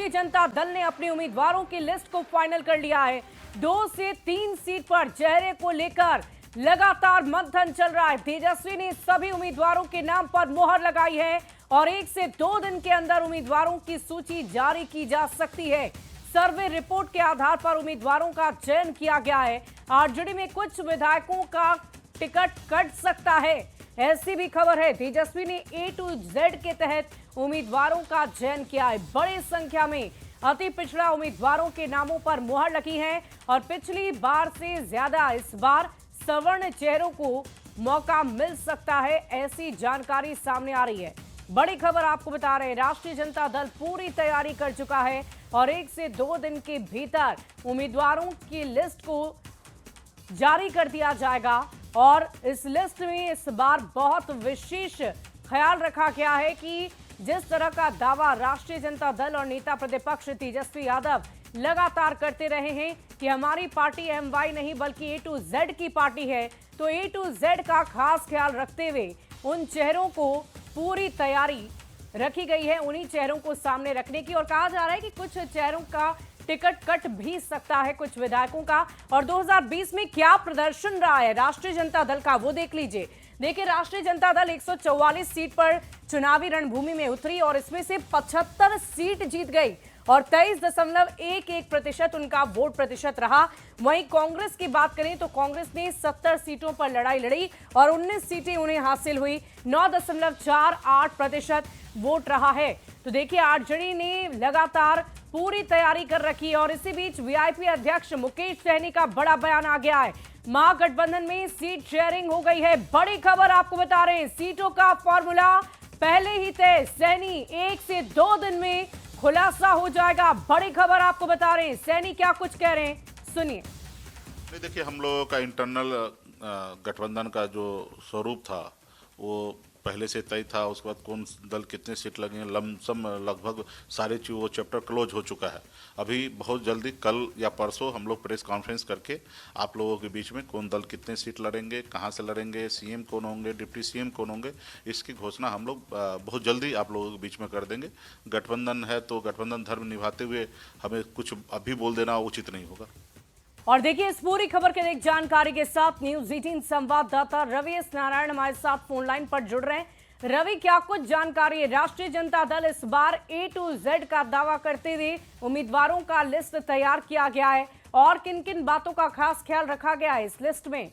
राष्ट्रीय जनता दल ने अपने उम्मीदवारों की लिस्ट को फाइनल कर लिया है। 2 से 3 सीट पर चेहरे को लेकर लगातार मंथन चल रहा है। तेजस्वी ने सभी उम्मीदवारों के नाम पर मोहर लगाई है और 1 से 2 दिन के अंदर उम्मीदवारों की सूची जारी की जा सकती है। सर्वे रिपोर्ट के आधार पर उम्मीदवारों का चयन किया गया है। आरजेडी में कुछ विधायकों का टिकट कट सकता है, ऐसी भी खबर है। तेजस्वी ने A to Z के तहत उम्मीदवारों का चयन किया है। बड़ी संख्या में अति पिछड़ा उम्मीदवारों के नामों पर मुहर लगी है और पिछली बार से ज्यादा इस बार सवर्ण चेहरों को मौका मिल सकता है, ऐसी जानकारी सामने आ रही है। बड़ी खबर आपको बता रहे हैं, राष्ट्रीय जनता दल पूरी तैयारी कर चुका है और 1 से 2 दिन के भीतर उम्मीदवारों की लिस्ट को जारी कर दिया जाएगा। और इस लिस्ट में इस बार बहुत विशेष ख्याल रखा गया है कि जिस तरह का दावा राष्ट्रीय जनता दल और नेता प्रतिपक्ष तेजस्वी यादव लगातार करते रहे हैं कि हमारी पार्टी MY नहीं बल्कि A to Z की पार्टी है, तो A to Z का खास ख्याल रखते हुए उन चेहरों को पूरी तैयारी रखी गई है, उन्हीं चेहरों को सामने रखने की। और कहा जा रहा है कि कुछ चेहरों का टिकट कट भी सकता है, कुछ विधायकों का। और 2020 में क्या प्रदर्शन रहा है राष्ट्रीय जनता दल का, वो देख लीजिए। देखिए, राष्ट्रीय जनता दल 144 सीट पर चुनावी रणभूमि में उतरी और इसमें से 75 सीट जीत गई और 23.11% उनका वोट प्रतिशत रहा। वहीं कांग्रेस की बात करें तो कांग्रेस ने 70 सीटों पर लड़ाई लड़ी और 19 सीटें उन्हें हासिल हुई। 9.48% वोट रहा है। तो देखिए, आरजेडी ने लगातार पूरी तैयारी कर रखी है। और इसी बीच वीआईपी अध्यक्ष मुकेश सहनी का बड़ा बयान आ गया है। महागठबंधन में सीट शेयरिंग हो गई है। बड़ी खबर आपको बता रहे हैं, सीटों का फॉर्मूला पहले ही तय। सहनी 1 से 2 दिन में खुलासा हो जाएगा। बड़ी खबर आपको बता रहे हैं, सहनी क्या कुछ कह रहे हैं, सुनिए। देखिए, हम लोगों का इंटरनल गठबंधन का जो स्वरूप था वो पहले से तय था। उसके बाद कौन दल कितने सीट लगेंगे लमसम लगभग सारे चीज़ वो चैप्टर क्लोज हो चुका है। अभी बहुत जल्दी कल या परसों हम लोग प्रेस कॉन्फ्रेंस करके आप लोगों के बीच में कौन दल कितने सीट लड़ेंगे, कहां से लड़ेंगे, CM कौन होंगे, डिप्टी CM कौन होंगे, इसकी घोषणा हम लोग बहुत जल्दी आप लोगों के बीच में कर देंगे। गठबंधन है तो गठबंधन धर्म निभाते हुए हमें कुछ अभी बोल देना उचित नहीं होगा। और देखिए, इस पूरी खबर के एक जानकारी के साथ न्यूज 18 संवाददाता रवि एस नारायण हमारे साथ फोन लाइन पर जुड़ रहे हैं। रवि, क्या कुछ जानकारी है? राष्ट्रीय जनता दल इस बार A to Z का दावा करते हुए उम्मीदवारों का लिस्ट तैयार किया गया है और किन किन बातों का खास ख्याल रखा गया है इस लिस्ट में?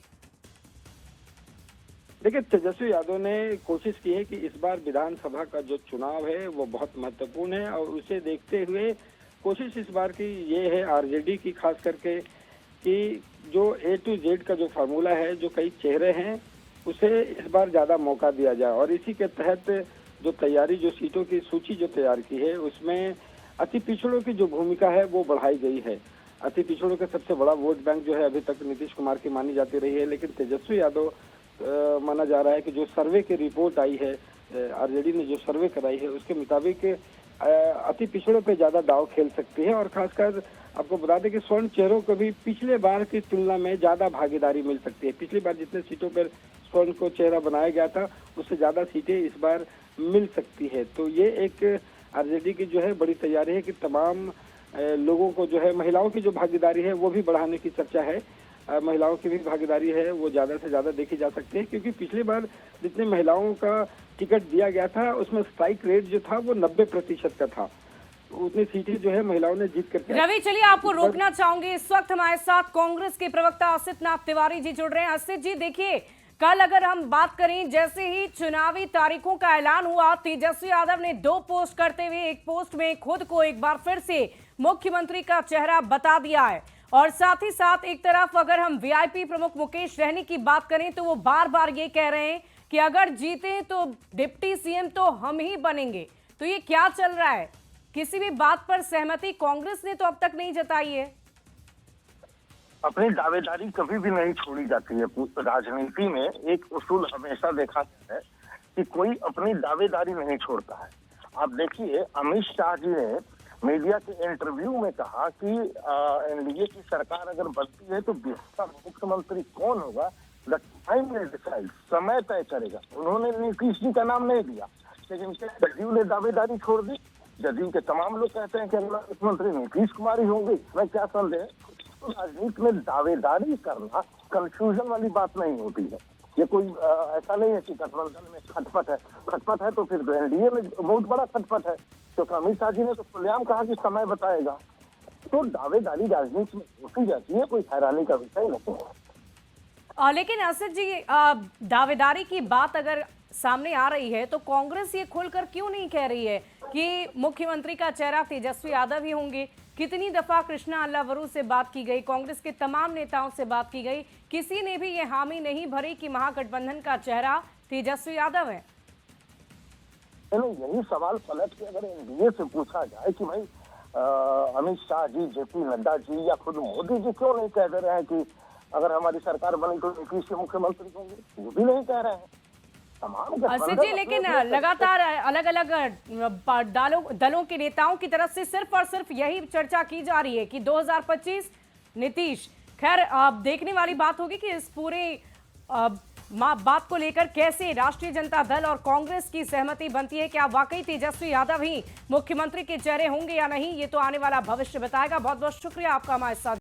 देखिए, तेजस्वी यादव ने कोशिश की है कि इस बार विधानसभा का जो चुनाव है वो बहुत महत्वपूर्ण है और उसे देखते हुए कोशिश इस बार की ये है आरजेडी की, खास करके कि जो A to Z का जो फार्मूला है, जो कई चेहरे हैं, उसे इस बार ज्यादा मौका दिया जाए। और इसी के तहत जो तैयारी, जो सीटों की सूची जो तैयार की है, उसमें अति पिछड़ों की जो भूमिका है वो बढ़ाई गई है। अति पिछड़ों का सबसे बड़ा वोट बैंक जो है अभी तक नीतीश कुमार की मानी जाती रही है, लेकिन तेजस्वी यादव माना जा रहा है कि जो सर्वे की रिपोर्ट आई है, आरजेडी ने जो सर्वे कराई है, उसके मुताबिक अति पिछड़ों पे ज्यादा दाव खेल सकती है। और खासकर आपको बता दें कि स्वर्ण चेहरों को भी पिछले बार की तुलना में ज्यादा भागीदारी मिल सकती है। पिछली बार जितने सीटों पर स्वर्ण को चेहरा बनाया गया था, उससे ज्यादा सीटें इस बार मिल सकती है। तो ये एक आरजेडी की जो है बड़ी तैयारी है कि तमाम लोगों को जो है, महिलाओं की जो भागीदारी है वो भी बढ़ाने की चर्चा है। महिलाओं की भी भागीदारी है वो ज्यादा से ज्यादा देखी जा सकती है, क्योंकि पिछली बार जितने महिलाओं का टिकट दिया गया था उसमें स्ट्राइक रेट जो था वो 90% का था। उतनी सीटें जो है महिलाओं ने जीत करके। रवि, चलिए आपको रोकना चाहूंगी। इस वक्त हमारे साथ कांग्रेस के प्रवक्ता असित नाथ तिवारी जी जुड़ रहे हैं। असित जी, देखिए, कल अगर हम बात करें, जैसे ही चुनावी तारीखों का ऐलान हुआ, तेजस्वी यादव ने 2 पोस्ट करते हुए एक पोस्ट में खुद को एक बार फिर से मुख्यमंत्री का चेहरा बता दिया है। और साथ ही साथ एक तरफ अगर हम वीआईपी प्रमुख मुकेश सहनी की बात करें तो वो बार बार ये कह रहे हैं कि अगर जीते तो डिप्टी CM तो हम ही बनेंगे। तो ये क्या चल रहा है? किसी भी बात पर सहमति कांग्रेस ने तो अब तक नहीं जताई है। अपनी दावेदारी कभी भी नहीं छोड़ी जाती है। राजनीति में एक उसूल हमेशा देखा है कि कोई अपनी दावेदारी नहीं छोड़ता है। आप देखिए, अमित शाह जी ने मीडिया के इंटरव्यू में कहा कि एनडीए की सरकार अगर बनती है तो बिहार का मुख्यमंत्री कौन होगा, द टाइम विल डिसाइड, समय तय करेगा। उन्होंने नीतीश जी का नाम नहीं दिया, लेकिन जदयू ने दावेदारी छोड़ दी। जदयू के तमाम लोग कहते हैं कि अगला मुख्यमंत्री नीतीश कुमार ही होंगे, इसमें क्या संदेह है। तो राजनीति में दावेदारी करना कंफ्यूजन वाली बात नहीं होती है। ये कोई ऐसा नहीं है कि गठबंधन में खटपट है। खटपट है तो फिर तो एनडीए में बहुत बड़ा खटपट है, क्योंकि अमित शाह जी ने तो खुलेआम कहा कि समय बताएगा। तो दावेदारी राजनीति में होती जाती है, कोई हैरानी का विषय नहीं है। लेकिन असद जी, दावेदारी की बात अगर सामने आ रही है तो कांग्रेस ये खुलकर क्यों नहीं कह रही है कि मुख्यमंत्री का चेहरा तेजस्वी यादव ही होंगे? कितनी दफा कृष्णा अल्लावरू से बात की गई, कांग्रेस के तमाम नेताओं से बात की गई, किसी ने भी ये हामी नहीं भरी कि महागठबंधन का चेहरा तेजस्वी यादव है। यही सवाल पलट के अगर एनडीए से पूछा जाए कि भाई अमित शाह जी, जेपी नड्डा जी या खुद मोदी जी क्यों नहीं कह दे रहे हैं कि अगर हमारी सरकार बनी तो नीतीश के मुख्यमंत्री होंगे, वो भी नहीं कह रहे हैं। असद जी, लेकिन लगातार अलग अलग दलों के नेताओं की तरफ से सिर्फ और सिर्फ यही चर्चा की जा रही है कि 2025 नीतीश। खैर, देखने वाली बात होगी कि इस पूरे बात को लेकर कैसे राष्ट्रीय जनता दल और कांग्रेस की सहमति बनती है। क्या वाकई तेजस्वी यादव ही मुख्यमंत्री के चेहरे होंगे या नहीं, ये तो आने वाला भविष्य बताएगा। बहुत बहुत शुक्रिया आपका हमारे साथ